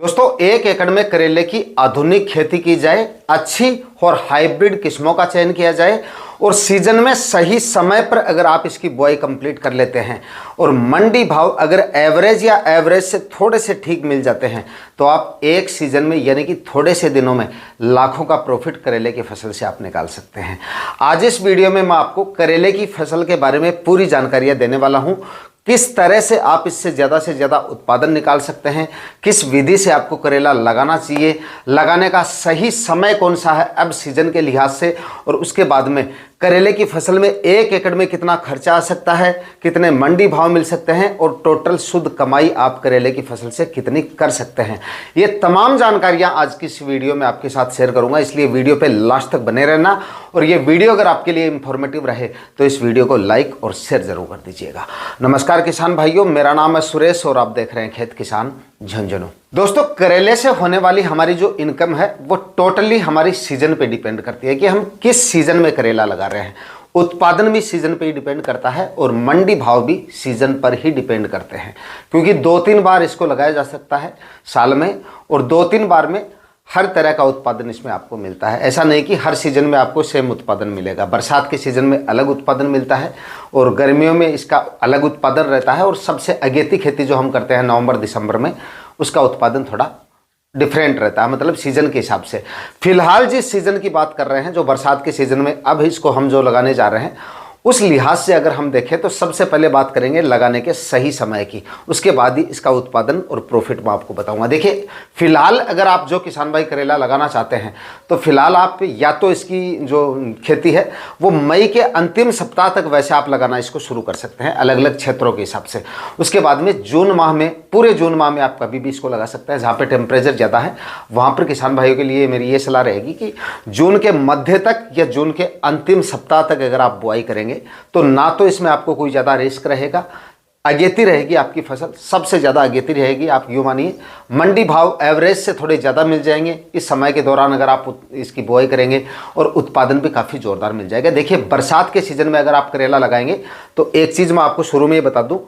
दोस्तों, 1 एकड़ में करेले की आधुनिक खेती की जाए, अच्छी और हाइब्रिड किस्मों का चयन किया जाए और सीजन में सही समय पर अगर आप इसकी बुआई कंप्लीट कर लेते हैं और मंडी भाव अगर एवरेज या एवरेज से थोड़े से ठीक मिल जाते हैं तो आप एक सीजन में यानी कि थोड़े से दिनों में लाखों का प्रॉफिट करेले की फसल से आप निकाल सकते हैं। आज इस वीडियो में मैं आपको करेले की फसल के बारे में पूरी जानकारियां देने वाला हूं। किस तरह से आप इससे ज़्यादा उत्पादन निकाल सकते हैं, किस विधि से आपको करेला लगाना चाहिए, लगाने का सही समय कौन सा है अब सीजन के लिहाज से, और उसके बाद में करेले की फसल में 1 एकड़ में कितना खर्चा आ सकता है, कितने मंडी भाव मिल सकते हैं और टोटल शुद्ध कमाई आप करेले की फसल से कितनी कर सकते हैं। ये तमाम जानकारियां आज की इस वीडियो में आपके साथ शेयर करूंगा, इसलिए वीडियो पे लास्ट तक बने रहना। और ये वीडियो अगर आपके लिए इंफॉर्मेटिव रहे तो इस वीडियो को लाइक और शेयर जरूर कर दीजिएगा। नमस्कार किसान भाइयों, मेरा नाम है सुरेश और आप देख रहे हैं खेत किसान झुंझुनू। दोस्तों, करेले से होने वाली हमारी जो इनकम है वो टोटली हमारी सीजन पे डिपेंड करती है कि हम किस सीजन में करेला लगा रहे हैं। उत्पादन भी सीजन पे ही डिपेंड करता है और मंडी भाव भी सीजन पर ही डिपेंड करते हैं, क्योंकि 2-3 बार इसको लगाया जा सकता है साल में और 2-3 बार में हर तरह का उत्पादन इसमें आपको मिलता है। ऐसा नहीं कि हर सीजन में आपको सेम उत्पादन मिलेगा। बरसात के सीजन में अलग उत्पादन मिलता है और गर्मियों में इसका अलग उत्पादन रहता है और सबसे अगेती खेती जो हम करते हैं नवंबर दिसंबर में, उसका उत्पादन थोड़ा डिफरेंट रहता है, मतलब सीजन के हिसाब से। फिलहाल जिस सीजन की बात कर रहे हैं, जो बरसात के सीजन में अब इसको हम जो लगाने जा रहे हैं, उस लिहाज से अगर हम देखें तो सबसे पहले बात करेंगे लगाने के सही समय की, उसके बाद ही इसका उत्पादन और प्रॉफिट मैं आपको बताऊंगा। देखिए, फिलहाल अगर आप जो किसान भाई करेला लगाना चाहते हैं तो फिलहाल आप या तो इसकी जो खेती है वो मई के अंतिम सप्ताह तक वैसे आप लगाना इसको शुरू कर सकते हैं अलग अलग क्षेत्रों के हिसाब से। उसके बाद में जून माह में, पूरे जून माह में आप कभी भी इसको लगा सकते हैं। जहाँ पर टेम्परेचर ज़्यादा है वहाँ पर किसान भाइयों के लिए मेरी ये सलाह रहेगी कि जून के मध्य तक या जून के अंतिम सप्ताह तक अगर आप बुआई करेंगे तो ना तो इसमें आपको कोई ज़्यादा रिस्क रहेगा, अगेती रहेगी आपकी फसल, सबसे ज़्यादा अगेती रहेगी। आप यूँ मानिए मंडी भाव एवरेज से थोड़े ज़्यादा मिल जाएंगे इस समय के दौरान अगर आप इसकी बुआई करेंगे और उत्पादन भी काफ़ी ज़ोरदार मिल जाएगा। देखिए, बरसात के सीज़न में अगर आप करेला लगाएंगे तो एक चीज़ मैं आपको शुरू में ही बता दूं,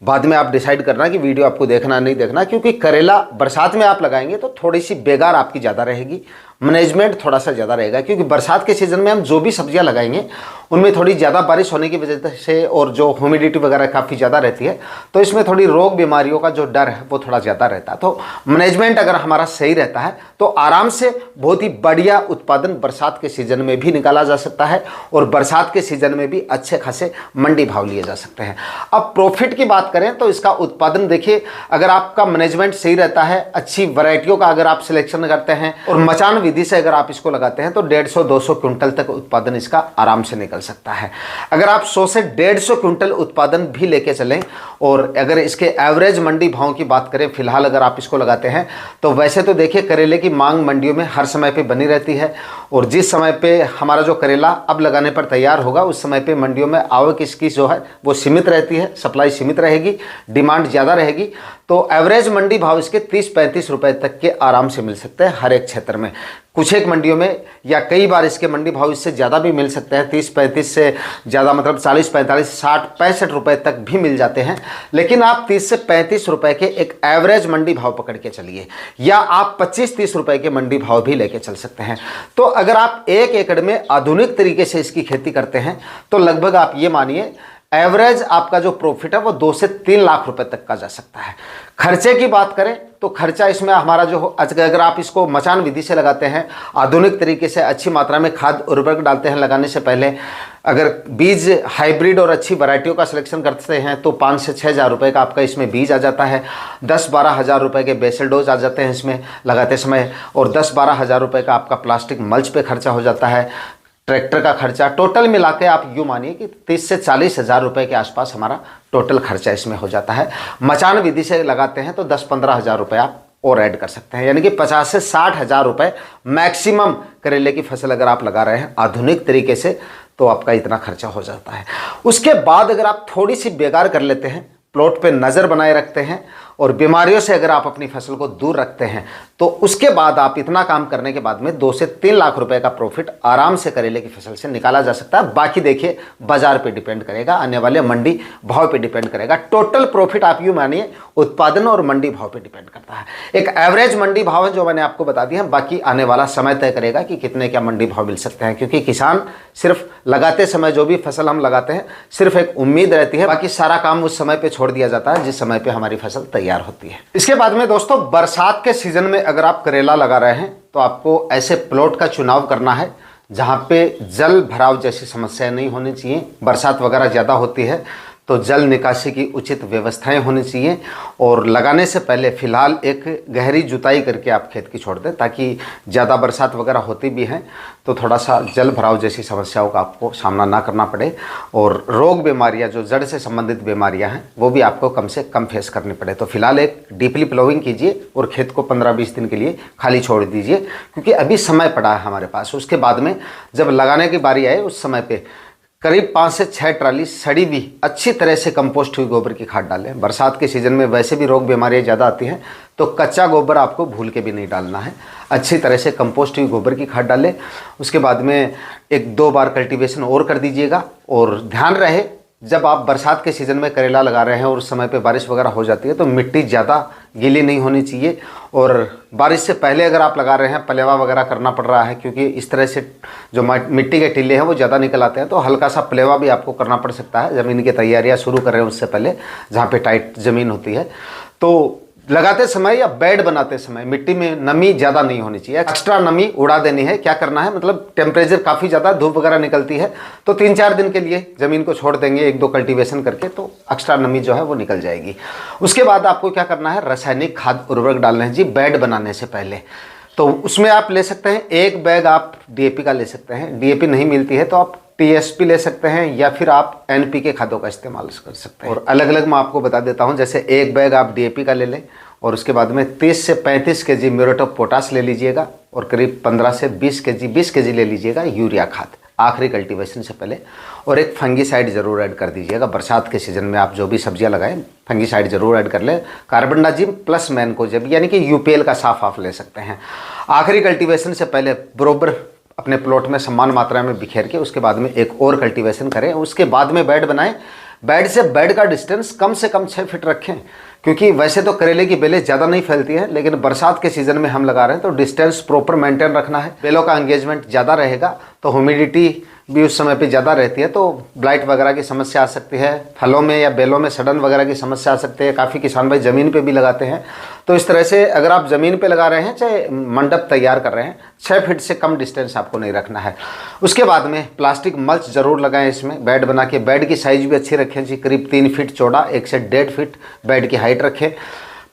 बाद में आप डिसाइड करना कि वीडियो आपको देखना नहीं देखना, क्योंकि करेला बरसात में आप लगाएंगे तो थोड़ी सी बेकार आपकी ज़्यादा रहेगी, मैनेजमेंट थोड़ा सा ज़्यादा रहेगा, क्योंकि बरसात के सीज़न में हम जो भी सब्जियां लगाएंगे उनमें थोड़ी ज़्यादा बारिश होने की वजह से और जो ह्यूमिडिटी वगैरह काफ़ी ज़्यादा रहती है तो इसमें थोड़ी रोग बीमारियों का जो डर है वो थोड़ा ज़्यादा रहता है। तो मैनेजमेंट अगर हमारा सही रहता है तो आराम से बहुत ही बढ़िया उत्पादन बरसात के सीज़न में भी निकाला जा सकता है और बरसात के सीज़न में भी अच्छे खासे मंडी भाव लिए जा सकते हैं। अब प्रॉफिट की बात करें तो इसका उत्पादन देखिए, अगर आपका मैनेजमेंट सही रहता है, अच्छी वैरायटियों का अगर आप सिलेक्शन करते हैं और मचान विधि से अगर आप इसको लगाते हैं तो 150-200 क्विंटल तक उत्पादन इसका आराम से निकल सकता है। अगर आप 100 से 150 क्विंटल उत्पादन भी लेके चलें और अगर इसके एवरेज मंडी भाव की बात करें, फिलहाल अगर आप इसको लगाते हैं तो वैसे तो देखिए करेले की मांग मंडियों में हर समय पे बनी रहती है और जिस समय पे हमारा जो करेला अब लगाने पर तैयार होगा उस समय पे मंडियों में आवक इसकी जो है वो सीमित रहती है, सप्लाई सीमित रहेगी, डिमांड ज़्यादा रहेगी। तो एवरेज मंडी भाव इसके 30-35 रुपए तक के आराम से मिल सकते हैं हर एक क्षेत्र में। कुछ एक मंडियों में या कई बार इसके मंडी भाव इससे ज़्यादा भी मिल सकते हैं, 30-35 से ज़्यादा मतलब 40-45, 60-65 रुपए तक भी मिल जाते हैं। लेकिन आप 30 से 35 रुपए के एक एवरेज मंडी भाव पकड़ के चलिए, या आप 25-30 रुपए के मंडी भाव भी लेके चल सकते हैं। तो अगर आप 1 एकड़ में आधुनिक तरीके से इसकी खेती करते हैं तो लगभग आप ये मानिए एवरेज आपका जो प्रॉफिट है वो 2 से 3 लाख रुपए तक का जा सकता है। खर्चे की बात करें तो खर्चा इसमें हमारा जो अगर आप इसको मचान विधि से लगाते हैं, आधुनिक तरीके से अच्छी मात्रा में खाद उर्वरक डालते हैं लगाने से पहले, अगर बीज हाइब्रिड और अच्छी वैरायटियों का सिलेक्शन करते हैं तो 5 से 6 हज़ार रुपये का आपका इसमें बीज आ जाता है, 10-12 हज़ार रुपये के बेसल डोज आ जाते हैं इसमें लगाते समय, और 10-12 हज़ार रुपये का आपका प्लास्टिक मल्च पे खर्चा हो जाता है, ट्रैक्टर का खर्चा, टोटल मिला के आप यूँ मानिए कि 30 से 40 हज़ार रुपये के आसपास हमारा टोटल खर्चा इसमें हो जाता है। मचान विधि से लगाते हैं तो 10-15 हज़ार रुपये आप और ऐड कर सकते हैं, यानी कि 50 से 60 हज़ार रुपये मैक्सिमम करेले की फसल अगर आप लगा रहे हैं आधुनिक तरीके से तो आपका इतना खर्चा हो जाता है। उसके बाद अगर आप थोड़ी सी बेगार कर लेते हैं, प्लॉट पे नज़र बनाए रखते हैं और बीमारियों से अगर आप अपनी फसल को दूर रखते हैं तो उसके बाद आप इतना काम करने के बाद में 2 से 3 लाख रुपए का प्रॉफिट आराम से करेले की फसल से निकाला जा सकता है। बाकी देखिए बाजार पे डिपेंड करेगा, आने वाले मंडी भाव पे डिपेंड करेगा। टोटल प्रॉफिट आप यूँ मानिए उत्पादन और मंडी भाव पे डिपेंड करता है। एक एवरेज मंडी भाव है जो मैंने आपको बता दिया है, बाकी आने वाला समय तय करेगा कि कितने क्या मंडी भाव मिल सकते हैं, क्योंकि किसान सिर्फ लगाते समय जो भी फसल हम लगाते हैं सिर्फ एक उम्मीद रहती है, बाकी सारा काम उस समय पे छोड़ दिया जाता है जिस समय पे हमारी फसल तैयार होती है। इसके बाद में दोस्तों बरसात के सीजन में अगर आप करेला लगा रहे हैं तो आपको ऐसे प्लॉट का चुनाव करना है जहाँ पे जल भराव जैसी समस्याएं नहीं होनी चाहिए। बरसात वगैरह ज़्यादा होती है तो जल निकासी की उचित व्यवस्थाएं होनी चाहिए, और लगाने से पहले फ़िलहाल एक गहरी जुताई करके आप खेत की छोड़ दें, ताकि ज़्यादा बरसात वगैरह होती भी हैं तो थोड़ा सा जल भराव जैसी समस्याओं का आपको सामना ना करना पड़े, और रोग बीमारियां जो जड़ से संबंधित बीमारियां हैं वो भी आपको कम से कम फेस करनी पड़े। तो फिलहाल एक डीपली प्लोइंग कीजिए और खेत को 15-20 दिन के लिए खाली छोड़ दीजिए, क्योंकि अभी समय पड़ा है हमारे पास। उसके बाद में जब लगाने की बारी आए उस समय पर करीब 5 से 6 ट्राली सड़ी भी अच्छी तरह से कंपोस्ट हुई गोबर की खाद डालें। बरसात के सीज़न में वैसे भी रोग बीमारियाँ ज़्यादा आती हैं तो कच्चा गोबर आपको भूल के भी नहीं डालना है, अच्छी तरह से कंपोस्ट हुई गोबर की खाद डालें। उसके बाद में 1-2 बार कल्टीवेशन और कर दीजिएगा, और ध्यान रहे जब आप बरसात के सीज़न में करेला लगा रहे हैं और उस समय पे बारिश वगैरह हो जाती है तो मिट्टी ज़्यादा गीली नहीं होनी चाहिए, और बारिश से पहले अगर आप लगा रहे हैं पलेवा वगैरह करना पड़ रहा है, क्योंकि इस तरह से जो मिट्टी के टीले हैं वो ज़्यादा निकल आते हैं, तो हल्का सा पलेवा भी आपको करना पड़ सकता है ज़मीन की तैयारियाँ शुरू कर रहे हैं उससे पहले, जहाँ पे टाइट ज़मीन होती है। तो लगाते समय या बेड बनाते समय मिट्टी में नमी ज़्यादा नहीं होनी चाहिए, एक्स्ट्रा नमी उड़ा देनी है। क्या करना है, मतलब टेम्परेचर काफ़ी ज़्यादा धूप वगैरह निकलती है तो 3-4 दिन के लिए ज़मीन को छोड़ देंगे 1-2 कल्टीवेशन करके, तो एक्स्ट्रा नमी जो है वो निकल जाएगी। उसके बाद आपको क्या करना है, रासायनिक खाद उर्वरक डालना है जी बेड बनाने से पहले। तो उसमें आप ले सकते हैं 1 बैग आप DAP का ले सकते हैं, DAP नहीं मिलती है तो आप TSP ले सकते हैं, या फिर आप NPK खादों का इस्तेमाल कर सकते हैं। और अलग अलग मैं आपको बता देता हूं, जैसे 1 बैग आप DAP का ले लें और उसके बाद में 30 से 35 kg म्यूरेट ऑफ पोटास ले लीजिएगा, और करीब 15 से 20 kg ले लीजिएगा यूरिया खाद आखिरी कल्टीवेशन से पहले, और एक फंगीसाइड ज़रूर ऐड कर दीजिएगा। बरसात के सीज़न में आप जो भी सब्जियां लगाएं फंगीसाइड ज़रूर ऐड कर लें, कार्बनडाजिम प्लस मैनकोजेब यानी कि UPL का साफ आप ले सकते हैं। आखिरी कल्टीवेशन से पहले बरोबर अपने प्लॉट में समान मात्रा में बिखेर के उसके बाद में एक और कल्टीवेशन करें, उसके बाद में बेड बनाएं। बेड से बेड का डिस्टेंस कम से कम 6 फीट रखें, क्योंकि वैसे तो करेले की बेलें ज़्यादा नहीं फैलती हैं, लेकिन बरसात के सीज़न में हम लगा रहे हैं तो डिस्टेंस प्रॉपर मेंटेन रखना है। बेलों का एंगेजमेंट ज़्यादा रहेगा तो ह्यूमिडिटी भी उस समय पे ज़्यादा रहती है, तो ब्लाइट वगैरह की समस्या आ सकती है, फलों में या बेलों में सड़न वगैरह की समस्या आ सकती है। काफ़ी किसान भाई ज़मीन पे भी लगाते हैं, तो इस तरह से अगर आप ज़मीन पे लगा रहे हैं चाहे मंडप तैयार कर रहे हैं 6 फीट से कम डिस्टेंस आपको नहीं रखना है। उसके बाद में प्लास्टिक मल्च ज़रूर लगाएं इसमें बेड बना के। बेड की साइज़ भी अच्छी रखें जी, करीब 3 फीट चौड़ा 1 से 1.5 फीट बेड की हाइट रखें।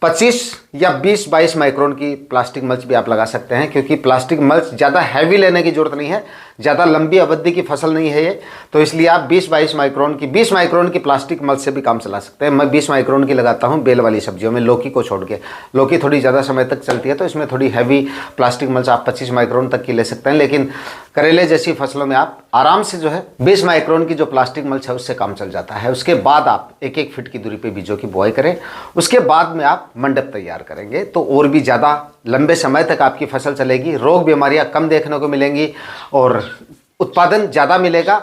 25 या 20-22 माइक्रोन की प्लास्टिक मल्च भी आप लगा सकते हैं, क्योंकि प्लास्टिक मल्च ज़्यादा हैवी लेने की ज़रूरत नहीं है, ज़्यादा लंबी अवधि की फसल नहीं है ये, तो इसलिए आप 20-22 माइक्रोन की प्लास्टिक मल्च से भी काम चला सकते हैं। मैं 20 माइक्रोन की लगाता हूँ बेल वाली सब्जियों में, लौकी को छोड़ के। लौकी थोड़ी ज़्यादा समय तक चलती है तो इसमें थोड़ी हैवी प्लास्टिक मल्च आप 25 माइक्रोन तक की ले सकते हैं, लेकिन करेले जैसी फसलों में आप आराम से जो है 20 माइक्रोन की जो प्लास्टिक मल्च है उससे काम चल जाता है। उसके बाद आप 1-1 फीट की दूरी पर बीजों की बुआई करें, उसके बाद में आप मंडप तैयार करेंगे तो और भी ज़्यादा लंबे समय तक आपकी फसल चलेगी, रोग बीमारियां कम देखने को मिलेंगी और उत्पादन ज़्यादा मिलेगा,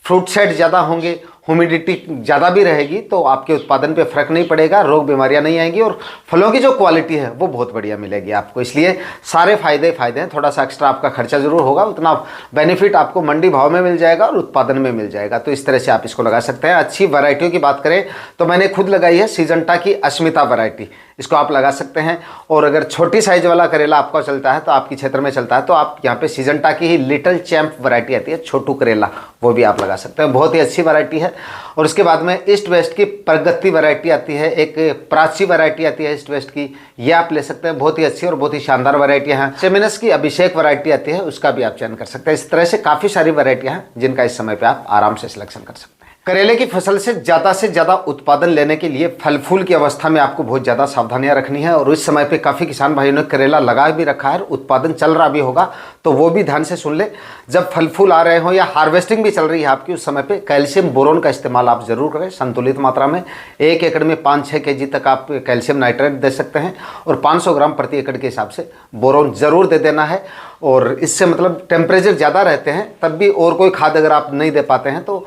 फ्रूट सेट ज़्यादा होंगे, ह्यूमिडिटी ज़्यादा भी रहेगी तो आपके उत्पादन पे फर्क नहीं पड़ेगा, रोग बीमारियां नहीं आएंगी और फलों की जो क्वालिटी है वो बहुत बढ़िया मिलेगी आपको। इसलिए सारे फायदे हैं। थोड़ा सा एक्स्ट्रा आपका खर्चा ज़रूर होगा, उतना बेनिफिट आपको मंडी भाव में मिल जाएगा और उत्पादन में मिल जाएगा। तो इस तरह से आप इसको लगा सकते हैं। अच्छी वैरायटियों की बात करें तो मैंने खुद लगाई है सिजंटा की अस्मिता वैरायटी, इसको आप लगा सकते हैं। और अगर छोटी साइज वाला करेला आपका चलता है तो आपकी क्षेत्र में चलता है तो आप यहाँ पे सिजंटा की ही लिटिल चैंप वैरायटी आती है, छोटू करेला, वो भी आप लगा सकते हैं, बहुत ही अच्छी वैरायटी है। और उसके बाद में ईस्ट वेस्ट की प्रगति वैरायटी आती है, एक प्राची वैरायटी आती है ईस्ट वेस्ट की, ये आप ले सकते हैं, बहुत ही अच्छी और बहुत ही शानदार वैरायटियाँ हैं। सेमिनस की अभिषेक वैरायटी आती है, उसका भी आप चयन कर सकते हैं। इस तरह से काफ़ी सारी वैरायटियाँ हैं जिनका इस समय पर आप आराम से सिलेक्शन कर सकते हैं। करेले की फसल से ज़्यादा उत्पादन लेने के लिए फल फूल की अवस्था में आपको बहुत ज़्यादा सावधानियां रखनी है। और इस समय पे काफ़ी किसान भाइयों ने करेला लगा भी रखा है, उत्पादन चल रहा भी होगा, तो वो भी ध्यान से सुन ले। जब फल फूल आ रहे हो या हार्वेस्टिंग भी चल रही है आपकी, उस समय पे कैल्शियम बोरोन का इस्तेमाल आप जरूर करें संतुलित मात्रा में। 1 एकड़ में 5-6 kg तक आप कैल्शियम नाइट्रेट दे सकते हैं और 500 ग्राम प्रति एकड़ के हिसाब से बोरोन जरूर दे देना है। और इससे मतलब टेम्परेचर ज़्यादा रहते हैं तब भी और कोई खाद अगर आप नहीं दे पाते हैं तो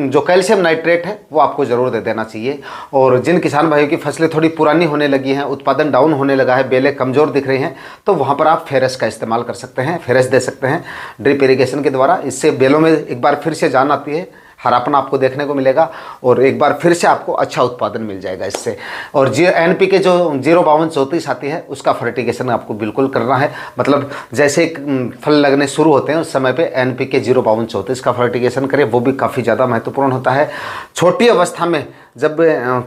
जो कैल्शियम नाइट्रेट है वो आपको ज़रूर दे देना चाहिए। और जिन किसान भाइयों की फसलें थोड़ी पुरानी होने लगी हैं, उत्पादन डाउन होने लगा है, बेलें कमज़ोर दिख रही हैं, तो वहाँ पर आप फेरस का इस्तेमाल कर सकते हैं, फेरस दे सकते हैं ड्रिप इरीगेशन के द्वारा। इससे बेलों में एक बार फिर से जान आती है, हरापन आपको देखने को मिलेगा और एक बार फिर से आपको अच्छा उत्पादन मिल जाएगा इससे। और NPK जो 05234 आती है उसका फर्टिगेशन आपको बिल्कुल करना है। मतलब जैसे फल लगने शुरू होते हैं उस समय पे NPK 05234 का फर्टिगेशन करें, वो भी काफ़ी ज़्यादा महत्वपूर्ण होता है। छोटी अवस्था में जब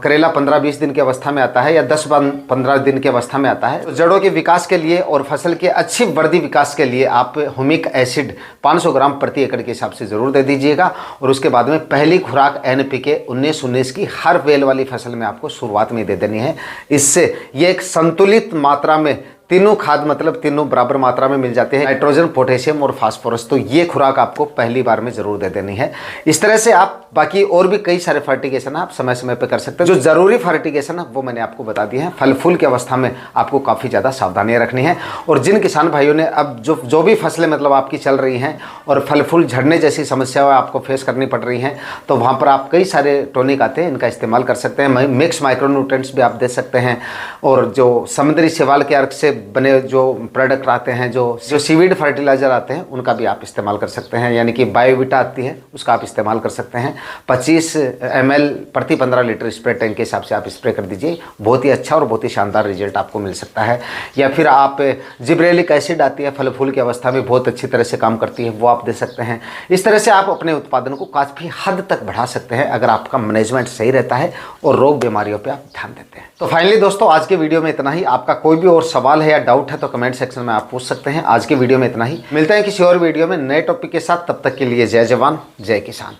करेला 15-20 दिन की अवस्था में आता है या 10-15 दिन की अवस्था में आता है, तो जड़ों के विकास के लिए और फसल के अच्छी वृद्धि विकास के लिए आप ह्यूमिक एसिड 500 ग्राम प्रति एकड़ के हिसाब से ज़रूर दे दीजिएगा। और उसके बाद में पहली खुराक NPK 19-19 की हर बेल वाली फसल में आपको शुरुआत में दे देनी है। इससे ये एक संतुलित मात्रा में तीनों खाद मतलब तीनों बराबर मात्रा में मिल जाते हैं, नाइट्रोजन, पोटेशियम और फास्फोरस। तो ये खुराक आपको पहली बार में जरूर दे देनी है। इस तरह से आप बाकी और भी कई सारे फर्टिगेशन आप समय समय पर कर सकते हैं। जो जरूरी फर्टिगेशन है वो मैंने आपको बता दिए हैं। फल फूल की अवस्था में आपको काफ़ी ज़्यादा सावधानियां रखनी है। और जिन किसान भाइयों ने अब जो भी फसलें मतलब आपकी चल रही हैं और फल फूल झड़ने जैसी समस्याएं आपको फेस करनी पड़ रही हैं, तो वहाँ पर आप कई सारे टॉनिक आते हैं, इनका इस्तेमाल कर सकते हैं। मिक्स माइक्रोन्यूट्रेंट्स भी आप दे सकते हैं। और जो समुद्री शैवाल के अर्क से बने जो प्रोडक्ट आते हैं, जो सीवीड फर्टिलाइजर आते हैं, उनका भी आप इस्तेमाल कर सकते हैं। यानी कि बायोविटा आती है, उसका आप इस्तेमाल कर सकते हैं। 25 ml प्रति 15 लीटर स्प्रे टैंक के हिसाब से आप स्प्रे कर दीजिए, बहुत ही अच्छा और बहुत ही शानदार रिजल्ट आपको मिल सकता है। या फिर आप जिब्रेलिक एसिड आती है, फल फूल की अवस्था में बहुत अच्छी तरह से काम करती है, वो आप दे सकते हैं। इस तरह से आप अपने उत्पादन को काफ़ी हद तक बढ़ा सकते हैं अगर आपका मैनेजमेंट सही रहता है और रोग बीमारियों पर आप ध्यान देते हैं। तो फाइनली दोस्तों, आज के वीडियो में इतना ही। आपका कोई भी और सवाल है या डाउट है तो कमेंट सेक्शन में आप पूछ सकते हैं। आज के वीडियो में इतना ही। मिलते हैं किसी और वीडियो में नए टॉपिक के साथ। तब तक के लिए जय जवान जय किसान।